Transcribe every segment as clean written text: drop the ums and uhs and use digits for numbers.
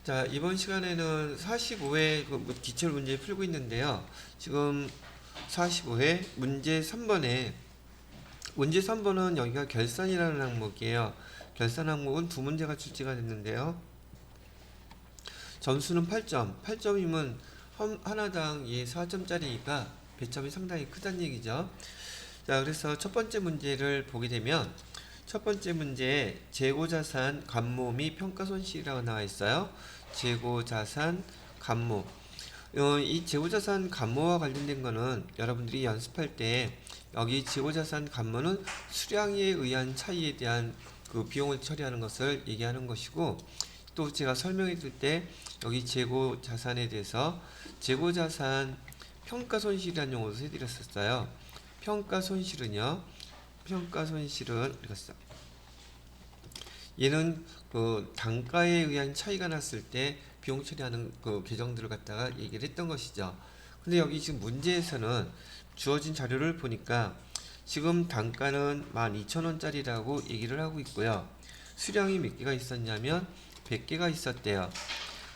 자, 이번 시간에는 45회 기출 문제 풀고 있는데요. 지금 45회 문제 3번에 문제 3번은 여기가 결산이라는 항목이에요. 결산 항목은 두 문제가 출제가 됐는데요. 점수는 8점. 8점이면 하나당 4점짜리니까 배점이 상당히 크다는 얘기죠. 자, 그래서 첫 번째 문제를 보게 되면 첫 번째 문제에 재고자산 감모 및 평가손실이라고 나와 있어요. 재고자산 감모. 이 재고자산 감모와 관련된 거는 여러분들이 연습할 때 여기 재고자산 감모는 수량에 의한 차이에 대한 그 비용을 처리하는 것을 얘기하는 것이고, 또 제가 설명해 줄 때 여기 재고자산에 대해서 재고자산 평가손실이라는 용어도 해드렸었어요. 평가손실은요, 평가손실은 이렇습니다. 얘는 그 단가에 의한 차이가 났을 때 비용 처리하는 그 계정들을 갖다가 얘기를 했던 것이죠. 근데 여기 지금 문제에서는 주어진 자료를 보니까 지금 단가는 12,000원짜리라고 얘기를 하고 있고요. 수량이 몇 개가 있었냐면 100개가 있었대요.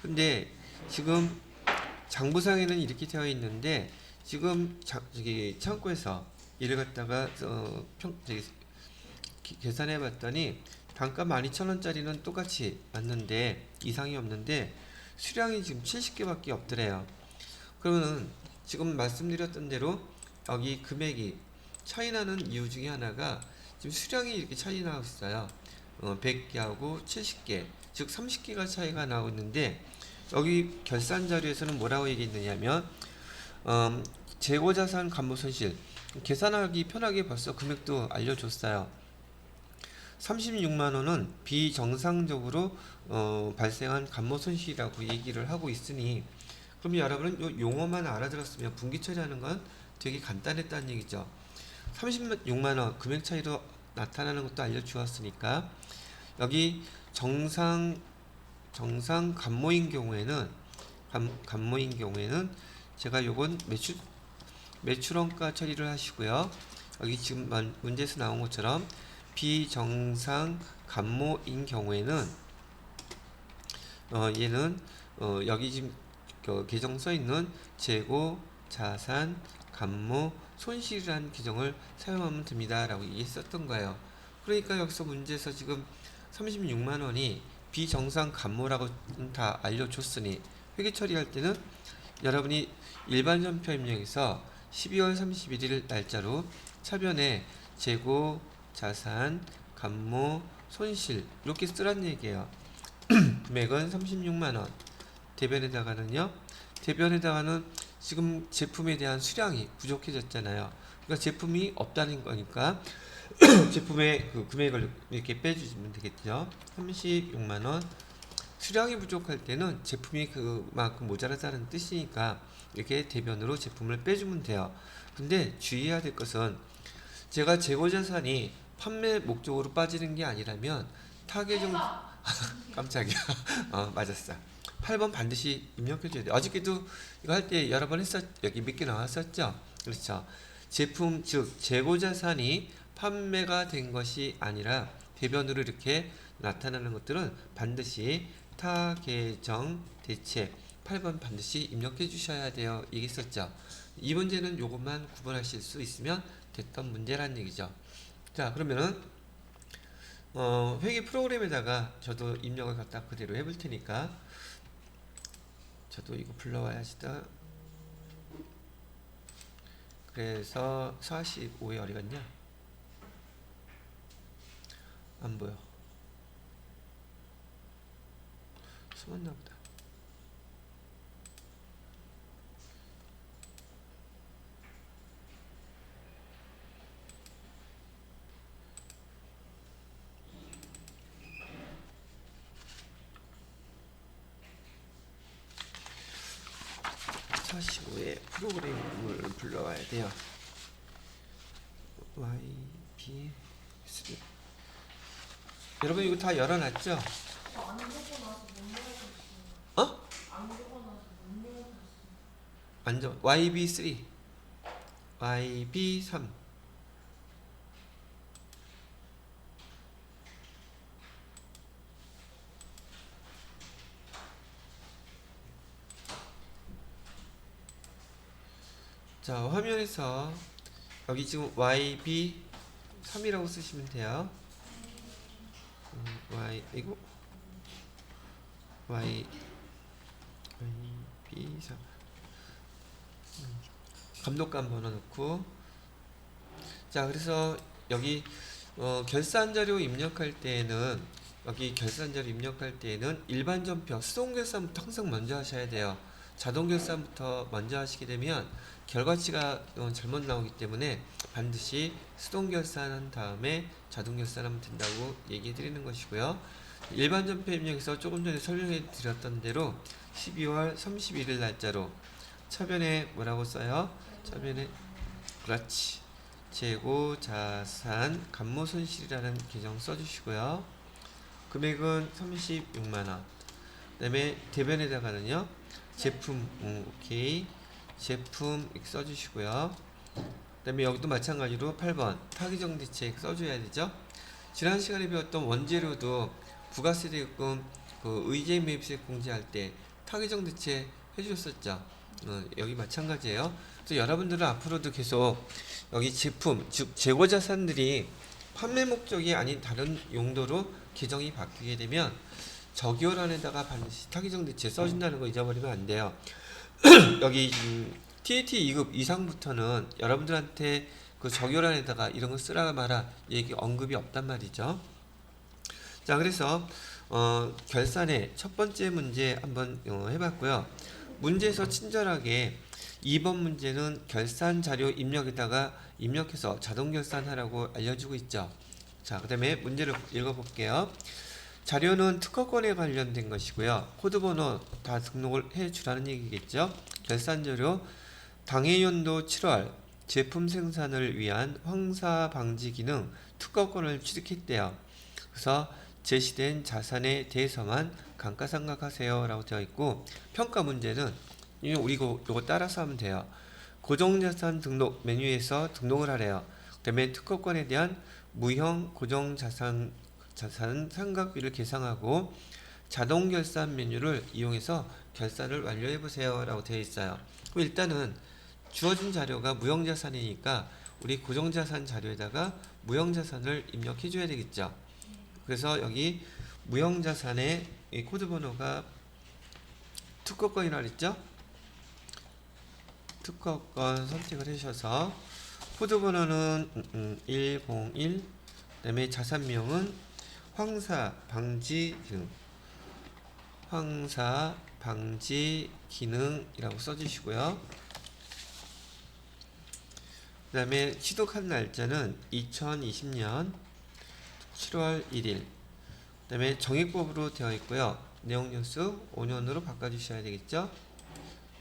근데 지금 장부상에는 이렇게 되어 있는데 지금 저기 창고에서 이를 갖다가 계산해 봤더니 단가 12,000원짜리는 똑같이 맞는데 이상이 없는데 수량이 지금 70개밖에 없더래요. 그러면은 지금 말씀드렸던 대로 여기 금액이 차이 나는 이유 중에 하나가 지금 수량이 이렇게 차이 나고 있어요. 100개하고 70개, 즉 30개가 차이가 나고 있는데 여기 결산 자료에서는 뭐라고 얘기했느냐면 재고자산 감모손실 계산하기 편하게 벌써 금액도 알려줬어요. 36만원은 비정상적으로 발생한 감모손실이라고 얘기를 하고 있으니, 그럼 여러분은 요 용어만 알아들었으면 분기 처리하는 건 되게 간단했다는 얘기죠. 36만원 금액 차이로 나타나는 것도 알려주었으니까 여기 정상 감모인 경우에는 감모인 경우에는 제가 요건 매출원가 처리를 하시고요. 여기 지금 문제에서 나온 것처럼 비정상 감모인 경우에는 얘는 여기 지금 계정 써 있는 재고 자산 감모 손실이라는 규정을 사용하면 됩니다라고 얘기했었던 거예요. 그러니까 여기서 문제에서 지금 36만 원이 비정상 감모라고 다 알려줬으니 회계 처리할 때는 여러분이 일반 전표 입력에서 12월 31일 날짜로 차변에 재고 자산 감모 손실 이렇게 쓰란 얘기예요. 금액은 36만원. 대변에다가는 지금 제품에 대한 수량이 부족해졌잖아요. 그러니까 제품이 없다는 거니까 제품의 그 금액을 이렇게 빼주시면 되겠죠. 36만원. 수량이 부족할 때는 제품이 그만큼 모자라다는 뜻이니까 이렇게 대변으로 제품을 빼주면 돼요. 근데 주의해야 될 것은 제가 재고자산이 판매 목적으로 빠지는 게 아니라면 타계정 깜짝이야. 맞았어. 8번 반드시 입력해줘야 돼. 어저께도 이거 할 때 여러 번 여기 몇 개 나왔었죠? 그렇죠. 제품, 즉, 재고자산이 판매가 된 것이 아니라 대변으로 이렇게 나타나는 것들은 반드시 타계정 대체 8번 반드시 입력해 주셔야 돼요. 얘기했었죠. 이 문제는 요것만 구분하실 수 있으면 됐던 문제란 얘기죠. 자, 그러면은 회계 프로그램에다가 저도 입력을 갖다 그대로 해볼 테니까 저도 이거 불러와야지다. 그래서 45에 어디 갔냐? 안 보여. 숨었나 보다. (45에) 프로그램을 불러와야 돼요. YB3. 여러분 이거 다 열어놨죠? 어? 완전 YB3 YB3. 자, 화면에서 여기 지금 YB 3이라고 쓰시면 돼요. 이거 YB 3 감독관 번호 넣고. 자, 그래서 여기 결산 자료 입력할 때에는 일반 전표 수동 결산부터 항상 먼저 하셔야 돼요. 자동 결산부터 먼저 하시게 되면 결과치가 잘못 나오기 때문에 반드시 수동 결산한 다음에 자동 결산하면 된다고 얘기해 드리는 것이고요. 일반 전표 입력에서 조금 전에 설명해 드렸던 대로 12월 31일 날짜로 차변에 뭐라고 써요? 차변에 그렇지. 재고 자산 감모 손실이라는 계정 써주시고요. 금액은 36만원. 그 다음에 대변에다가는요 제품 오케이 제품 써주시고요. 그 다음에 여기도 마찬가지로 8번 타기정 대책 써줘야 되죠. 지난 시간에 배웠던 원재료도 부가세대금 그 의제 매입세 공제할 때 타기정 대책 해주셨었죠. 여기 마찬가지예요. 그래서 여러분들은 앞으로도 계속 여기 제품 즉 재고 자산들이 판매 목적이 아닌 다른 용도로 계정이 바뀌게 되면 적요란에다가 반드시 타기정 대책 써준다는 거 잊어버리면 안 돼요. 여기 TAT 2급 이상부터는 여러분들한테 그 적요란에다가 이런 거 쓰라 마라 얘기 언급이 없단 말이죠. 자, 그래서 결산의 첫 번째 문제 한번 해봤고요. 문제에서 친절하게 2번 문제는 결산 자료 입력해서 자동 결산하라고 알려주고 있죠. 자, 그 다음에 문제를 읽어볼게요. 자료는 특허권에 관련된 것이고요. 코드번호 다 등록을 해주라는 얘기겠죠. 결산 자료 당해연도 7월 제품 생산을 위한 황사 방지 기능 특허권을 취득했대요. 그래서 제시된 자산에 대해서만 감가상각하세요 라고 되어 있고, 평가 문제는 우리 이거 따라서 하면 돼요. 고정자산 등록 메뉴에서 등록을 하래요. 그 다음에 특허권에 대한 무형 고정자산 상각비를 계상하고 자동 결산 메뉴를 이용해서 결산을 완료해 보세요 라고 되어 있어요. 그럼 일단은 주어진 자료가 무형자산이니까 우리 고정자산 자료에다가 무형자산을 입력해 줘야 되겠죠. 그래서 여기 무형자산의 이 코드 번호가 특허권이라 그랬죠. 특허권 선택을 해주셔서 코드 번호는 101, 그 다음에 자산명은 황사 방지 기능이라고 써주시고요. 그 다음에 취득한 날짜는 2020년 7월 1일. 그 다음에 정액법으로 되어 있고요. 내용연수 5년으로 바꿔주셔야 되겠죠.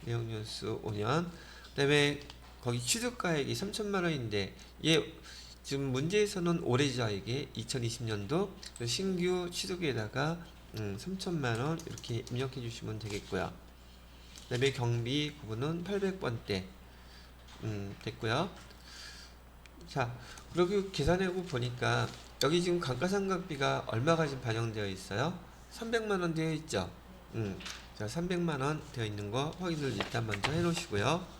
내용연수 5년. 그 다음에 거기 취득가액이 3천만원인데 얘 지금 문제에서는 올해죠. 이게 2020년도 신규 취득에다가 3천만원 이렇게 입력해 주시면 되겠고요. 그 다음에 경비 부분은 800번대 됐고요. 자, 그리고 계산해보고 보니까 여기 지금 감가상각비가 얼마가 지금 반영되어 있어요? 300만원 되어 있죠. 자, 300만원 되어 있는 거 확인을 일단 먼저 해 놓으시고요.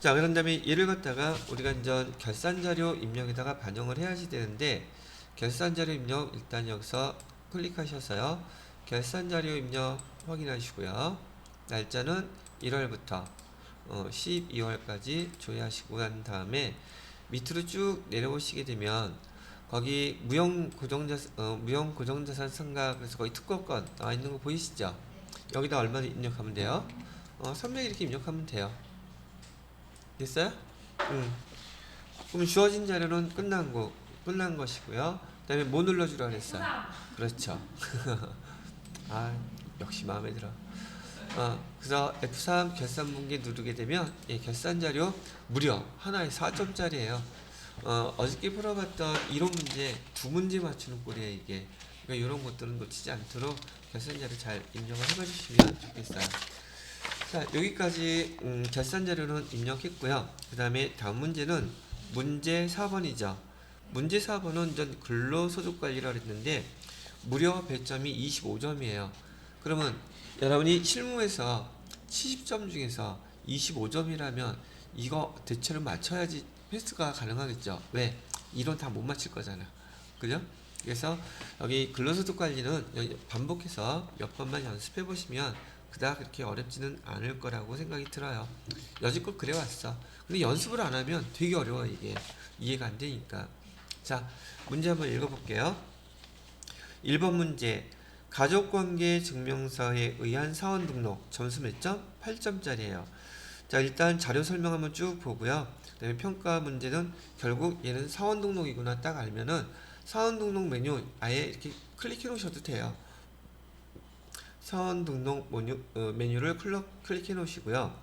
자, 그런 다음에 얘를 갖다가 우리가 이제 결산자료 입력에다가 반영을 해야지 되는데, 결산자료 입력 일단 여기서 클릭하셔서요. 결산자료 입력 확인하시고요. 날짜는 1월부터 12월까지 조회하시고 난 다음에 밑으로 쭉 내려오시게 되면 거기 무형 고정자산 상각, 그래서 거기 특허권 나와 있는 거 보이시죠? 여기다 얼마 입력하면 돼요? 300 이렇게 입력하면 돼요. 됐어요? 그럼 주어진 자료는 끝난 것이고요. 그 다음에 뭐 눌러주라 그랬어요? 그렇죠. 아, 역시 마음에 들어. 그래서 F3 결산분기 누르게 되면 결산자료 무려 하나에 4점짜리예요. 어저께 풀어봤던 이론 문제 2문제 맞추는 꼴이에요 이게. 그러니까 이런 것들은 놓치지 않도록 결산자료 잘 입력을 해봐주시면 좋겠어요. 자, 여기까지 결산자료는 입력했고요. 그 다음에 다음 문제는 문제 4번이죠. 문제 4번은 전 근로소득관리라고 했는데 무려 배점이 25점이에요. 그러면 여러분이 실무에서 70점 중에서 25점이라면 이거 대체로 맞춰야지 패스가 가능하겠죠. 왜? 이론 다 못 맞힐 거잖아. 그죠? 그래서 여기 근로소득 관리는 반복해서 몇 번만 연습해 보시면 그닥 그렇게 어렵지는 않을 거라고 생각이 들어요. 여지껏 그래왔어. 근데 연습을 안 하면 되게 어려워. 이게 이해가 안 되니까. 자, 문제 한번 읽어볼게요. 1번 문제. 가족관계 증명서에 의한 사원 등록 점수 몇 점? 8점짜리예요. 자, 일단 자료 설명 한번 쭉 보고요. 그다음에 평가 문제는 결국 얘는 사원 등록이구나 딱 알면은 사원 등록 메뉴 아예 이렇게 클릭해 놓으셔도 돼요. 사원 등록 메뉴를 클릭해 놓으시고요.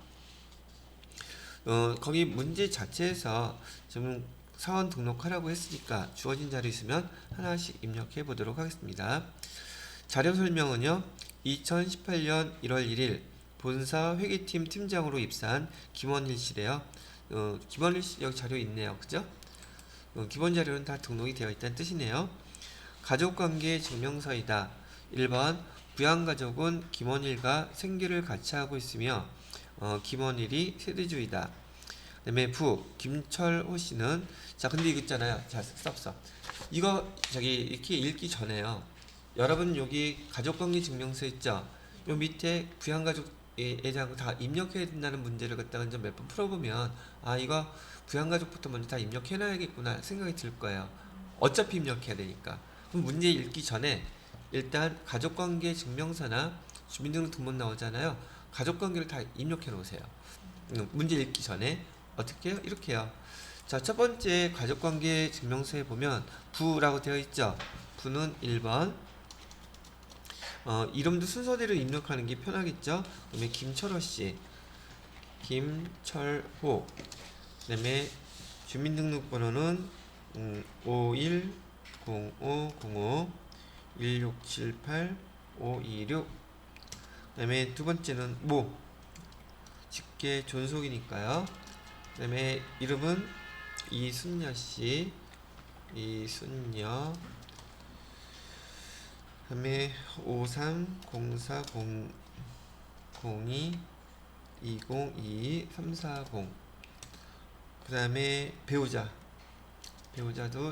거기 문제 자체에서 지금 사원 등록하라고 했으니까 주어진 자료 있으면 하나씩 입력해 보도록 하겠습니다. 자료 설명은요. 2018년 1월 1일 본사 회계팀 팀장으로 입사한 김원일 씨래요. 김원일 씨 여기 자료 있네요. 그죠? 기본 자료는 다 등록이 되어 있다는 뜻이네요. 가족관계 증명서이다. 1번 부양가족은 김원일과 생계를 같이 하고 있으며 김원일이 세대주의다. 그 다음에 김철호 씨는 자 근데 이거 있잖아요. 자 스톱 이거 저기 이렇게 읽기 전에요. 여러분 여기 가족관계 증명서 있죠? 요 밑에 부양가족에 대한 거 다 입력해야 된다는 문제를 갖다가 몇 번 풀어보면 아 이거 부양가족부터 먼저 다 입력해놔야겠구나 생각이 들 거예요. 어차피 입력해야 되니까. 그럼 문제 읽기 전에 일단 가족관계 증명서나 주민등록등본 나오잖아요. 가족관계를 다 입력해 놓으세요. 문제 읽기 전에 어떻게 해요? 이렇게 해요. 자, 첫 번째 가족관계 증명서에 보면 부라고 되어 있죠. 부는 1번 이름도 순서대로 입력하는 게 편하겠죠. 그다음에 김철호씨 김철호. 그 다음에 주민등록번호는 510505 1678 526. 그 다음에 두 번째는 직계 존속이니까요. 그 다음에 이름은 이순녀씨 이순녀. 그 다음에 530402 2022 340. 그 다음에 배우자도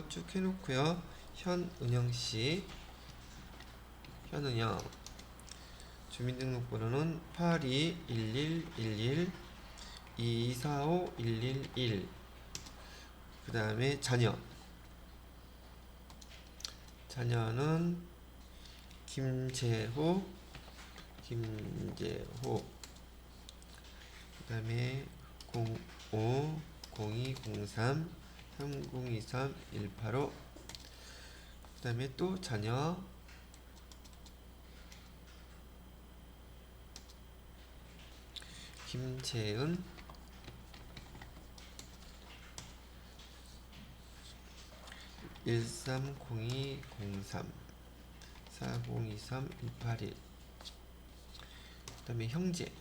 쭉 해놓고요. 현은영씨 현은영. 주민등록번호는 821111 2245 111. 그 다음에 자녀는 김재호 그 다음에 05 0203 3023 185. 그 다음에 또 자녀 김채은 130203 4023 181. 그 다음에 형제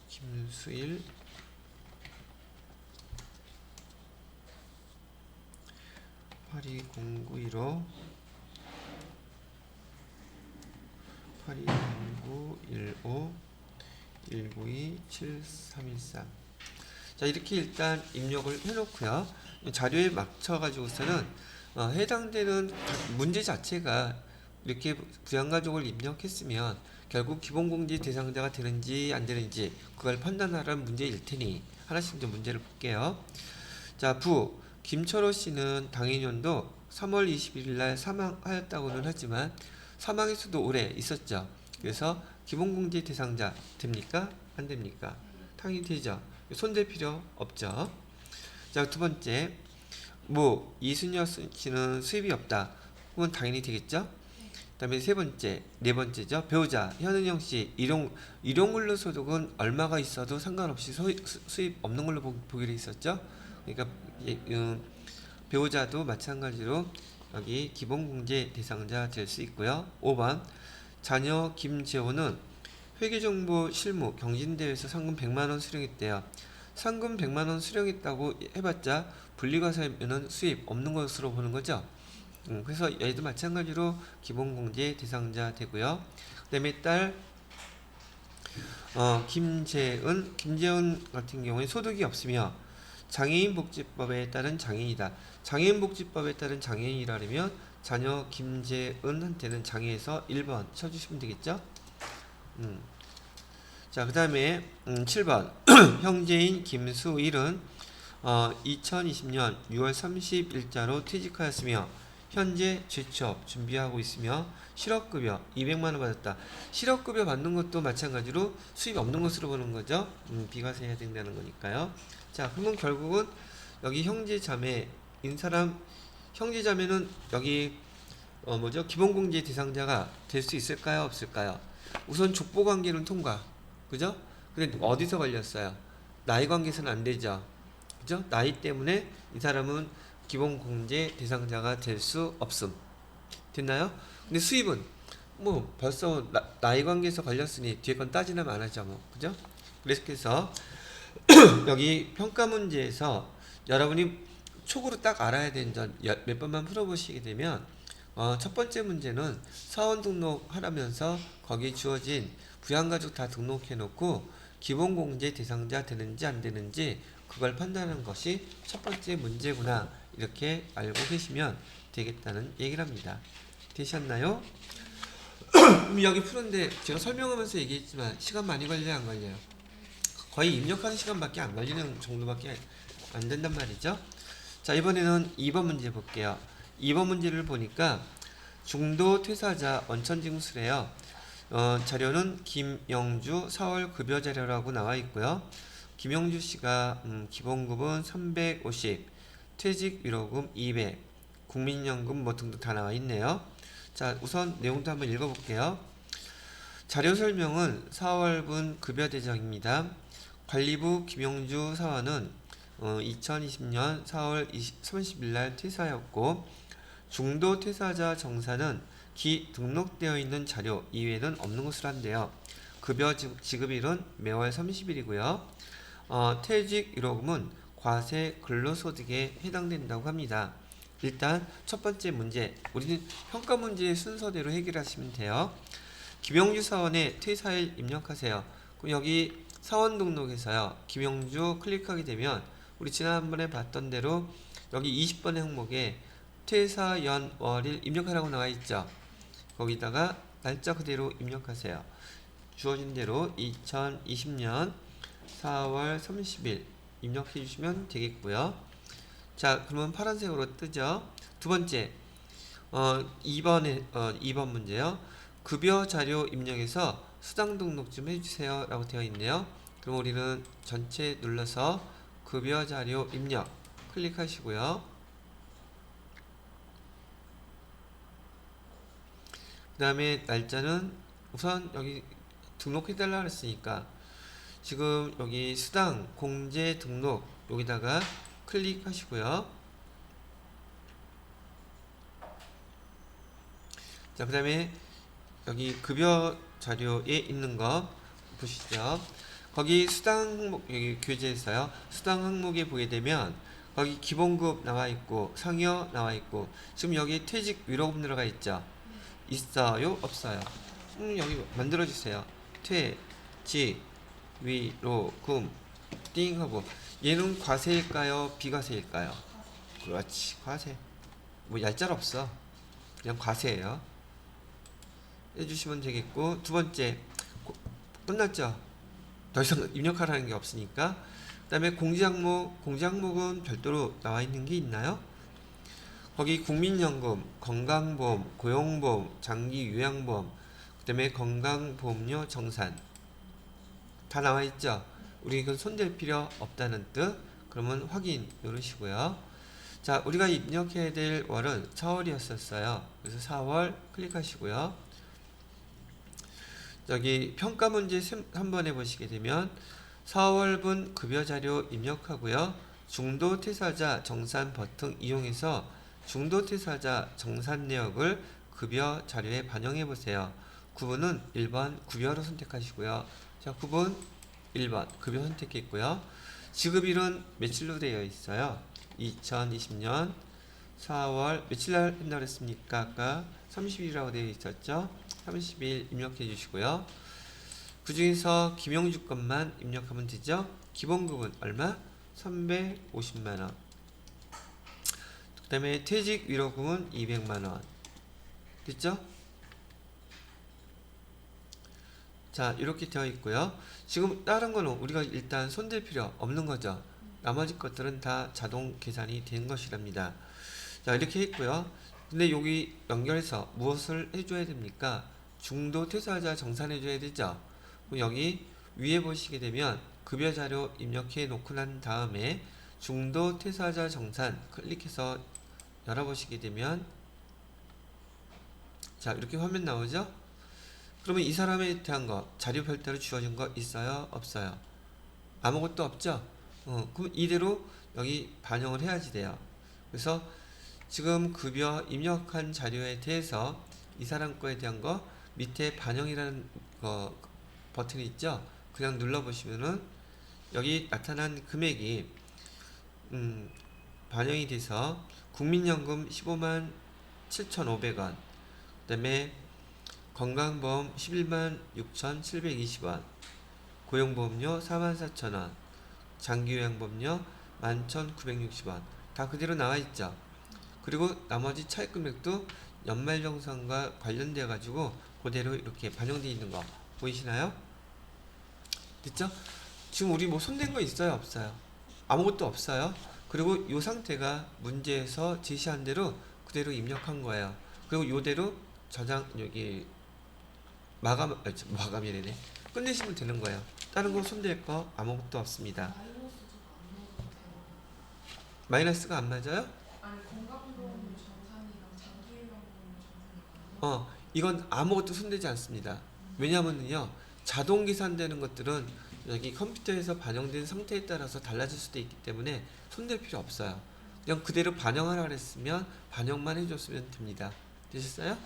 김수일 820915 820915 192 7313. 자 이렇게 일단 입력을 해놓고요. 자료에 맞춰가지고서는 해당되는 문제 자체가 이렇게 부양가족을 입력했으면 결국 기본공제 대상자가 되는지 안 되는지 그걸 판단하라는 문제일 테니 하나씩 좀 문제를 볼게요. 자 김철호 씨는 당해년도 3월 21일 날 사망하였다고는 하지만 사망의 수도 오래 있었죠. 그래서 기본공제 대상자 됩니까? 안 됩니까? 당연히 되죠. 손댈 필요 없죠. 자, 두 번째, 이순여 씨는 수입이 없다. 그건 당연히 되겠죠. 그다음에 네 번째죠. 배우자 현은영 씨 일용근로소득은 얼마가 있어도 상관없이 수입 없는 걸로 보기로 했었죠. 그러니까 배우자도 마찬가지로 여기 기본공제 대상자 될 수 있고요. 5번 자녀 김재호는 회계정보 실무 경진대회에서 상금 100만원 수령했대요. 상금 100만원 수령했다고 해봤자 분리과세면은 수입 없는 것으로 보는 거죠. 그래서 얘도 마찬가지로 기본공제 대상자 되고요. 그 다음에 딸 김재은 같은 경우에 소득이 없으며 장애인복지법에 따른 장애인이다. 장애인복지법에 따른 장애인이라면 자녀 김재은한테는 장애에서 1번 쳐주시면 되겠죠? 자, 그 다음에 7번 형제인 김수일은 2020년 6월 30일자로 퇴직하였으며 현재 재취업 준비하고 있으며 실업급여 200만원 받았다. 실업급여 받는 것도 마찬가지로 수입 없는 것으로 보는 거죠. 비과세해야 된다는 거니까요. 자, 그러면 결국은 여기 형제자매인 사람, 형제자매는 여기 기본공제 대상자가 될 수 있을까요? 없을까요? 우선 족보관계는 통과. 그죠? 근데 어디서 걸렸어요? 나이 관계에서는 안 되죠. 그죠? 나이 때문에 이 사람은 기본공제 대상자가 될 수 없음. 됐나요? 근데 수입은 뭐 벌써 나이 관계에서 걸렸으니 뒤에 건 따지면 안 하죠. 뭐. 그죠? 그래서 여기 평가 문제에서 여러분이 촉으로 딱 알아야 되는 점 몇 번만 풀어보시게 되면 첫 번째 문제는 사원 등록하라면서 거기 주어진 부양가족 다 등록해 놓고 기본공제 대상자 되는지 안 되는지 그걸 판단하는 것이 첫 번째 문제구나 이렇게 알고 계시면 되겠다는 얘기를 합니다. 되셨나요? 여기 푸는데 제가 설명하면서 얘기했지만 시간 많이 걸려요 안 걸려요? 거의 입력하는 시간밖에 안 걸리는 정도밖에 안 된단 말이죠. 자, 이번에는 2번 문제 볼게요. 2번 문제를 보니까 중도 퇴사자 원천징수래요. 자료는 김영주 4월 급여 자료라고 나와 있고요. 김영주 씨가 기본급은 350, 퇴직 위로금 200, 국민연금 뭐 등등 다 나와 있네요. 자, 우선 내용도 한번 읽어볼게요. 자료 설명은 4월분 급여 대정입니다. 관리부 김영주 사원은 2020년 4월 30일 날 퇴사였고 중도 퇴사자 정산은 기 등록되어 있는 자료 이외에는 없는 것으로 한대요. 급여 지급일은 매월 30일이고요. 퇴직 위로금은 과세 근로소득에 해당된다고 합니다. 일단 첫 번째 문제, 우리는 평가 문제의 순서대로 해결하시면 돼요. 김영주 사원의 퇴사일 입력하세요. 그럼 여기 사원 등록에서요. 김영주 클릭하게 되면 우리 지난번에 봤던 대로 여기 20번의 항목에 퇴사 연월일 입력하라고 나와 있죠. 거기다가 날짜 그대로 입력하세요. 주어진 대로 2020년 4월 30일 입력해 주시면 되겠고요. 자, 그러면 파란색으로 뜨죠. 두 번째 2번 문제요. 급여 자료 입력해서 수당 등록 좀 해주세요 라고 되어 있네요. 그럼 우리는 전체 눌러서 급여 자료 입력 클릭하시고요. 그 다음에 날짜는 우선 여기 등록해달라 그랬으니까 지금 여기 수당 공제 등록 여기다가 클릭하시고요. 자, 그 다음에 여기 급여 자료에 있는 거 보시죠. 거기 수당 항목 여기 교재에서요. 수당 항목에 보게 되면 거기 기본급 나와 있고 상여 나와 있고 지금 여기 퇴직 위로금 들어가 있죠. 있어요? 없어요? 여기 만들어 주세요. 퇴직 위로금 띵 하고 얘는 과세일까요? 비과세일까요? 그렇지, 과세. 뭐 얄짤 없어. 그냥 과세예요. 해주시면 되겠고 두 번째 끝났죠. 더 이상 입력하라는 게 없으니까. 그 다음에 공제 항목은 별도로 나와 있는 게 있나요? 거기 국민연금, 건강보험, 고용보험, 장기 요양보험, 그 다음에 건강보험료 정산 다 나와 있죠. 우리 이건 손댈 필요 없다는 뜻. 그러면 확인 누르시고요. 자, 우리가 입력해야 될 월은 4월이었었어요. 그래서 4월 클릭하시고요. 여기 평가 문제 3번에 보시게 되면 4월분 급여자료 입력하고요. 중도 퇴사자 정산 버튼 이용해서 중도 퇴사자 정산 내역을 급여 자료에 반영해 보세요. 구분은 1번 급여로 선택하시고요. 자, 구분 1번 급여 선택했고요. 지급일은 며칠로 되어 있어요? 2020년 4월 며칠날 했나 그랬습니까? 아까 30일이라고 되어 있었죠? 30일 입력해 주시고요. 그 중에서 김영주 것만 입력하면 되죠. 기본급은 얼마? 350만원. 그 다음에 퇴직 위로금은 200만원. 됐죠? 자, 이렇게 되어 있고요. 지금 다른 거는 우리가 일단 손댈 필요 없는 거죠. 나머지 것들은 다 자동 계산이 된 것이랍니다. 자, 이렇게 했고요. 근데 여기 연결해서 무엇을 해줘야 됩니까? 중도 퇴사자 정산해줘야 되죠. 그럼 여기 위에 보시게 되면 급여 자료 입력해 놓고 난 다음에 중도 퇴사자 정산 클릭해서 열어보시게 되면 자, 이렇게 화면 나오죠? 그러면 이 사람에 대한 거 자료 별도로 주어진 거 있어요? 없어요? 아무것도 없죠? 그럼 이대로 여기 반영을 해야지 돼요. 그래서 지금 급여 입력한 자료에 대해서 이 사람 거에 대한 거 밑에 반영이라는 거 버튼이 있죠? 그냥 눌러보시면은 여기 나타난 금액이 반영이 돼서 국민연금 15만 7,500원, 그 다음에 건강보험 11만 6,720원, 고용보험료 44,000원, 장기요양보험료 11,960원 다 그대로 나와있죠. 그리고 나머지 차입 금액도 연말정산과 관련돼 가지고 그대로 이렇게 반영되어 있는 거 보이시나요? 됐죠? 지금 우리 뭐 손댄 거 있어요? 없어요? 아무것도 없어요. 그리고 이 상태가 문제에서 제시한 대로 그대로 입력한 거예요. 그리고 이대로 저장 여기 마감이래네. 끝내시면 되는 거예요. 다른 거 손댈 거 아무것도 없습니다. 마이너스가 안 맞아요? 아니 건강보험 정산이랑 장기요양보험 정산이 이건 아무것도 손대지 않습니다. 왜냐하면요, 자동 계산되는 것들은 여기 컴퓨터에서 반영된 상태에 따라서 달라질 수도 있기 때문에 손댈 필요 없어요. 그냥 그대로 반영하라 그랬으면 반영만 해줬으면 됩니다. 되셨어요?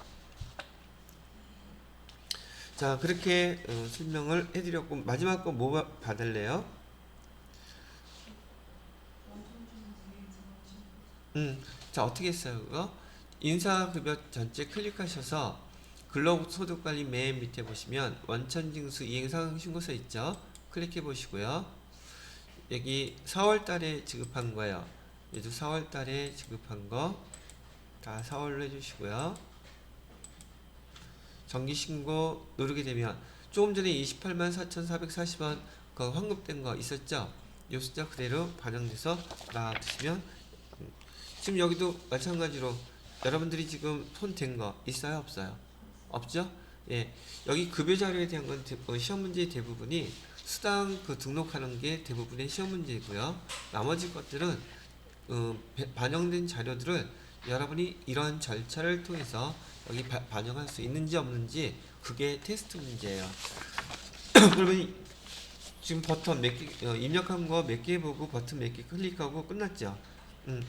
자, 그렇게 설명을 해드렸고, 마지막 거 뭐 받을래요? 자, 어떻게 했어요, 그거? 인사급여 전체 클릭하셔서 근로소득관리 맨 밑에 보시면 원천징수 이행상신고서 있죠? 클릭해 보시고요. 여기 4월 달에 지급한 거예요. 얘도 4월 달에 지급한 거 다 4월로 해주시고요. 정기신고 누르게 되면 조금 전에 28만 4,440원 그 환급된 거 있었죠? 이 숫자 그대로 반영돼서 나와두시면 지금 여기도 마찬가지로 여러분들이 지금 손댄 거 있어요? 없어요? 없죠? 예. 여기 급여 자료에 대한 건 시험 문제의 대부분이 수당 그 등록하는 게 대부분의 시험 문제이고요. 나머지 것들은 반영된 자료들을 여러분이 이러한 절차를 통해서 여기 반영할 수 있는지 없는지 그게 테스트 문제예요. 그러면 지금 버튼 몇 개, 입력한 거 몇 개 보고 버튼 몇 개 클릭하고 끝났죠.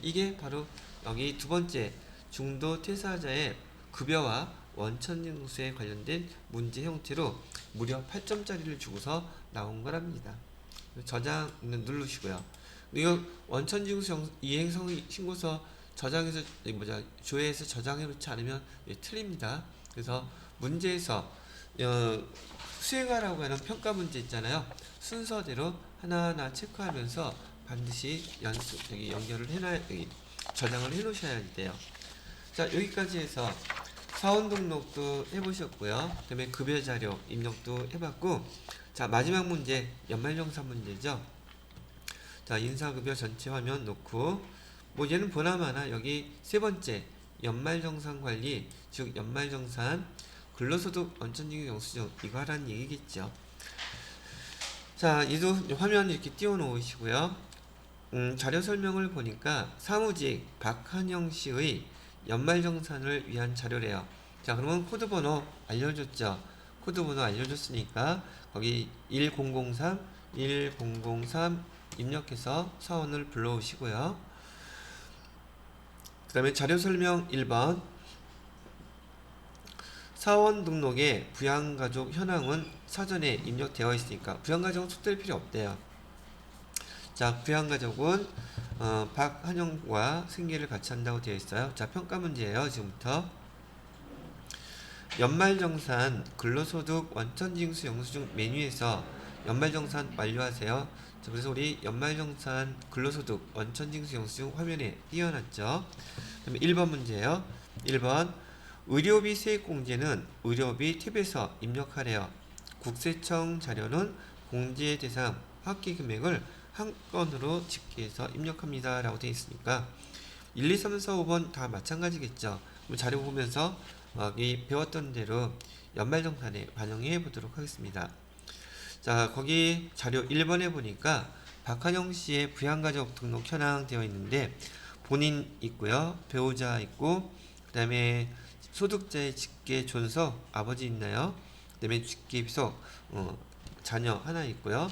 이게 바로 여기 두 번째 중도 퇴사자의 급여와 원천징수에 관련된 문제 형태로 무려 8점짜리를 주고서 나온 거랍니다. 저장 누르시고요. 이거 원천징수 이행성 신고서 저장해서 조회해서 저장해 놓지 않으면 틀립니다. 그래서 문제에서 수행하라고 하는 평가 문제 있잖아요. 순서대로 하나하나 체크하면서 반드시 여기 연결을 저장을 해 놓으셔야 돼요. 자, 여기까지 해서 사원 등록도 해보셨고요. 그 다음에 급여 자료 입력도 해봤고, 자, 마지막 문제 연말정산 문제죠. 자, 인사급여 전체 화면 놓고 뭐 얘는 보나마나 여기 세 번째 연말정산 관리, 즉 연말정산 근로소득 원천징수 영수증 이거 하라는 얘기겠죠. 자, 얘도 화면 이렇게 띄워 놓으시고요. 자료 설명을 보니까 사무직 박한영 씨의 연말정산을 위한 자료래요. 자, 그러면 코드번호 알려줬죠. 코드번호 알려줬으니까 거기 1003 입력해서 사원을 불러오시고요. 그 다음에 자료 설명 1번 사원 등록에 부양가족 현황은 사전에 입력되어 있으니까 부양가족은 손댈 필요 없대요. 자, 부양가족은 박한영과 생계를 같이 한다고 되어 있어요. 자, 평가 문제예요. 지금부터 연말정산 근로소득 원천징수 영수증 메뉴에서 연말정산 완료하세요. 자, 그래서 우리 연말정산 근로소득 원천징수 영수증 화면에 띄워놨죠. 그다음에 1번 문제예요. 1번 의료비 세액공제는 의료비 탭에서 입력하래요. 국세청 자료는 공제 대상 합계 금액을 한 건으로 집계해서 입력합니다. 라고 되어 있으니까 1, 2, 3, 4, 5번 다 마찬가지겠죠. 그럼 자료 보면서 이 배웠던 대로 연말정산에 반영해 보도록 하겠습니다. 자, 거기 자료 1번에 보니까 박한영 씨의 부양가족 등록 현황 되어 있는데 본인 있고요, 배우자 있고, 그 다음에 소득자의 직계 존속 아버지 있나요? 그 다음에 직계 비속 자녀 하나 있고요.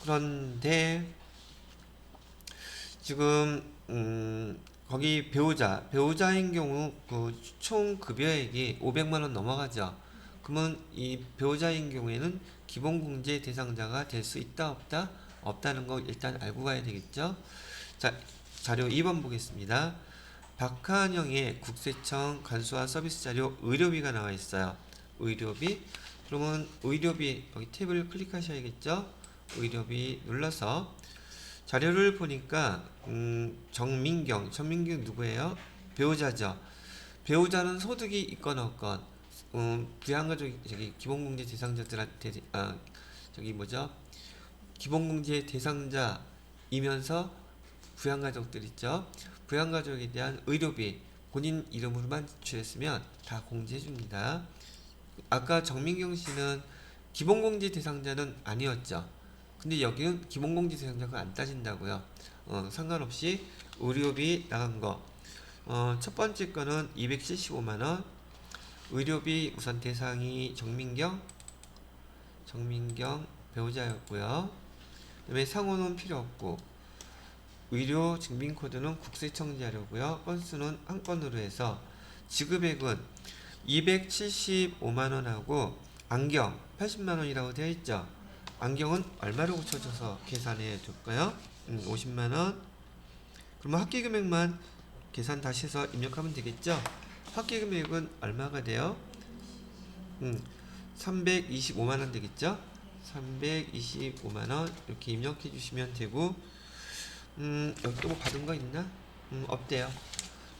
그런데 지금 거기 배우자인 경우 그 총 급여액이 500만 원 넘어가죠. 그러면 이 배우자인 경우에는 기본공제 대상자가 될 수 있다 없다? 없다는 거 일단 알고 가야 되겠죠. 자, 자료 2번 보겠습니다. 박한영의 국세청 간소화 서비스 자료 의료비가 나와 있어요. 의료비. 그러면 의료비 여기 탭을 클릭하셔야겠죠. 의료비 눌러서 자료를 보니까 정민경 누구예요? 배우자죠. 배우자는 소득이 있건 없건 부양가족 저기 기본공제 대상자들한테 저기 뭐죠? 기본공제 대상자이면서 부양가족들 있죠. 부양가족에 대한 의료비 본인 이름으로만 지출했으면 다 공제해줍니다. 아까 정민경 씨는 기본공제 대상자는 아니었죠. 근데 여기는 기본공제 대상자가 안 따진다고요. 상관없이 의료비 나간 거. 첫 번째 거는 275만원. 의료비 우선 대상이 정민경 배우자였고요. 그다음에 상호는 필요 없고 의료 증빙코드는 국세청 자료고요. 건수는 한 건으로 해서 지급액은 275만원하고 안경 80만원이라고 되어 있죠. 안경은 얼마로 고쳐줘서 계산해 줄까요? 50만원. 그러면 합계 금액만 계산 다시 해서 입력하면 되겠죠. 합계 금액은 얼마가 돼요? 325만원 되겠죠. 325만원 이렇게 입력해 주시면 되고, 여기 또 뭐 받은 거 있나? 없대요.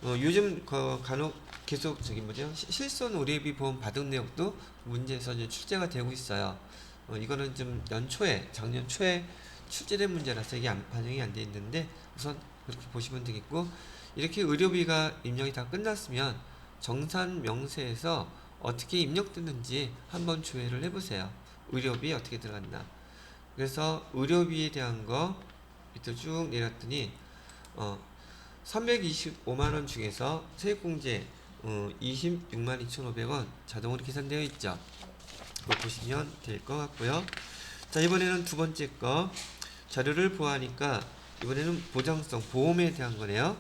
요즘 간혹 계속 저기 뭐죠? 실손 의료비 보험 받은 내역도 문제에서 이제 출제가 되고 있어요. 이거는 좀 작년 초에 출제된 문제라서 이게 반영이 안 돼 있는데 우선 그렇게 보시면 되겠고, 이렇게 의료비가 입력이 다 끝났으면 정산 명세에서 어떻게 입력되는지 한번 조회를 해보세요. 의료비 어떻게 들어갔나. 그래서 의료비에 대한 거 밑으로 쭉 내렸더니 325만원 중에서 세액공제 26만 2,500원 자동으로 계산되어 있죠. 그거 보시면 될 것 같고요. 자, 이번에는 두 번째 거 자료를 보아하니까 이번에는 보장성 보험에 대한 거네요.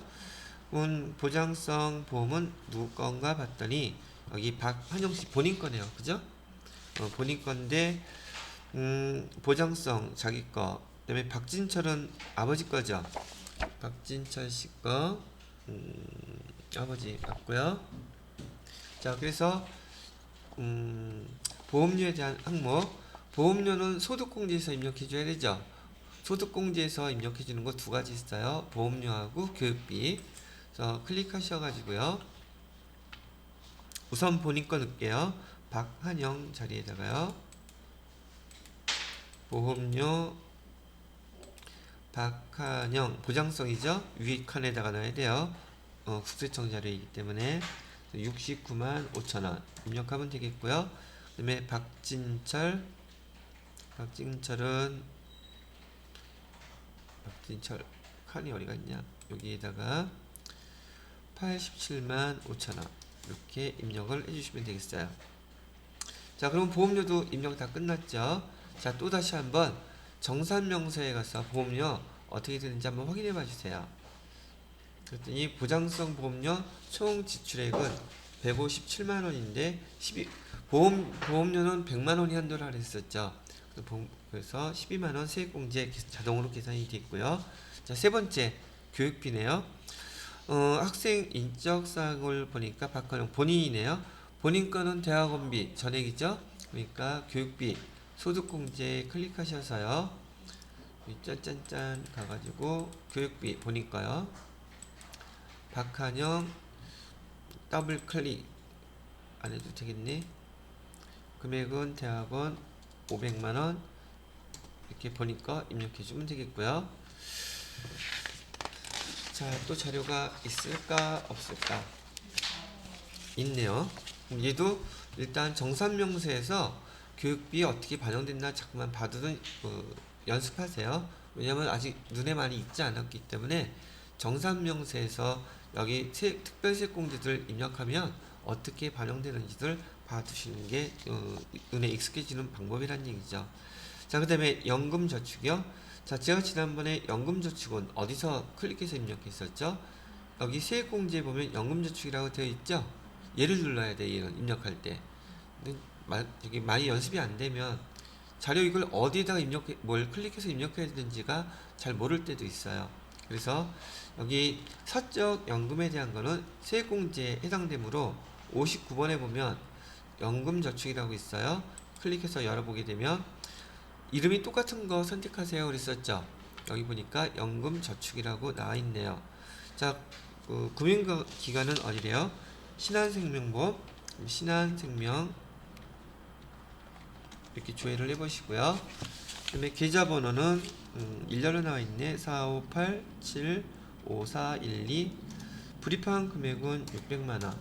보장성 보험은 누구 건가 봤더니 여기 박한영 씨 본인 거네요. 그죠? 본인 건데 보장성 자기 거. 그다음에 박진철은 아버지 거죠. 박진철 씨 거 아버지 맞고요. 자, 그래서 보험료에 대한 항목, 보험료는 소득공제에서 입력해줘야 되죠. 소득공제에서 입력해주는 거 두 가지 있어요. 보험료하고 교육비. 그래서 클릭하셔가지고요. 우선 본인 거 넣을게요. 박한영 자리에다가요. 보험료 박한영 보장성이죠. 위에 칸에다가 넣어야 돼요. 국세청 자료이기 때문에 69만 5천원 입력하면 되겠고요. 그 다음에 박진철 칸이 어디가 있냐, 여기에다가 87만 5천원 이렇게 입력을 해주시면 되겠어요. 자, 그럼 보험료도 입력 다 끝났죠. 자, 또 다시 한번 정산명세에 가서 보험료 어떻게 되는지 한번 확인해 봐 주세요. 그랬더니 보장성 보험료 총 지출액은 157만원인데 보험료는 100만원이 한도를 하랬었죠. 그래서 12만원 세액공제 자동으로 계산이 됐고요. 자, 세 번째 교육비네요. 학생 인적사항을 보니까 박한영 본인이네요. 본인 거는 대학원비 전액이죠. 그러니까 교육비 소득공제 클릭하셔서요. 짠짠짠 가가지고 교육비 본인 거요. 박한영 더블 클릭 안 해도 되겠네. 금액은 대학원 500만원 이렇게 본인 거 입력해 주면 되겠고요. 자, 또 자료가 있을까 없을까? 있네요. 그럼 얘도 일단 정산명세에서 교육비 어떻게 반영됐나 자꾸만 봐두는 연습하세요. 왜냐면 아직 눈에 많이 익지 않았기 때문에 정산명세에서 여기 특별세공제들 입력하면 어떻게 반영되는지를 봐두시는 게 눈에 익숙해지는 방법이란 얘기죠. 자, 그 다음에 연금저축이요. 자, 제가 지난번에 연금저축은 어디서 클릭해서 입력했었죠? 여기 세액공제에 보면 연금저축이라고 되어 있죠? 얘를 눌러야 돼, 얘는 입력할 때. 근데 이게 많이 연습이 안 되면 자료 이걸 어디에다가 뭘 클릭해서 입력해야 되는지가 잘 모를 때도 있어요. 그래서 여기 사적 연금에 대한 거는 세액공제에 해당되므로 59번에 보면 연금저축이라고 있어요. 클릭해서 열어보게 되면 이름이 똑같은 거 선택하세요 그랬었죠. 여기 보니까 연금저축이라고 나와 있네요. 자, 금융기관은 어디래요? 신한생명보험, 신한생명 이렇게 조회를 해보시고요. 그 다음에 계좌번호는 일렬로 나와 있네. 45875412. 불입한 금액은 600만원.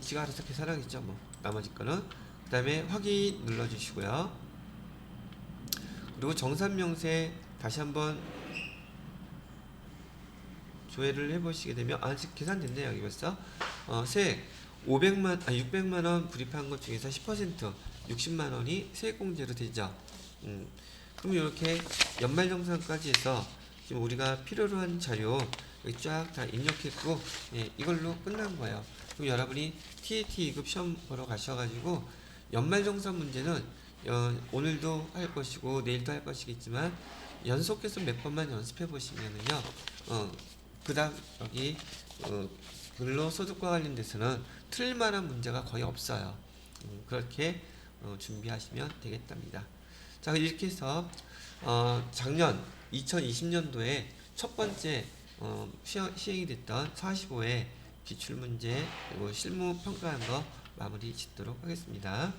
지가 알아서 계산하겠죠. 뭐 나머지 거는. 그 다음에 확인 눌러주시고요. 그리고 정산명세 다시 한번 조회를 해보시게 되면 지금 계산됐네요. 여기 벌써 세액 600만원 불입한 것 중에서 10% 60만원이 세액공제로 되죠. 그럼 이렇게 연말정산까지 해서 지금 우리가 필요로 한 자료 여기 쫙 다 입력했고, 예, 이걸로 끝난 거예요. 그럼 여러분이 TAT 2급 시험 보러 가셔가지고 연말정산 문제는 오늘도 할 것이고 내일도 할 것이겠지만 연속해서 몇 번만 연습해 보시면은요, 그 다음 여기 근로소득과 관련돼서는 틀릴만한 문제가 거의 없어요. 그렇게 준비하시면 되겠답니다. 자, 이렇게 해서 작년 2020년도에 첫 번째 시행이 됐던 45회 기출문제 그리고 실무 평가한 거 마무리 짓도록 하겠습니다.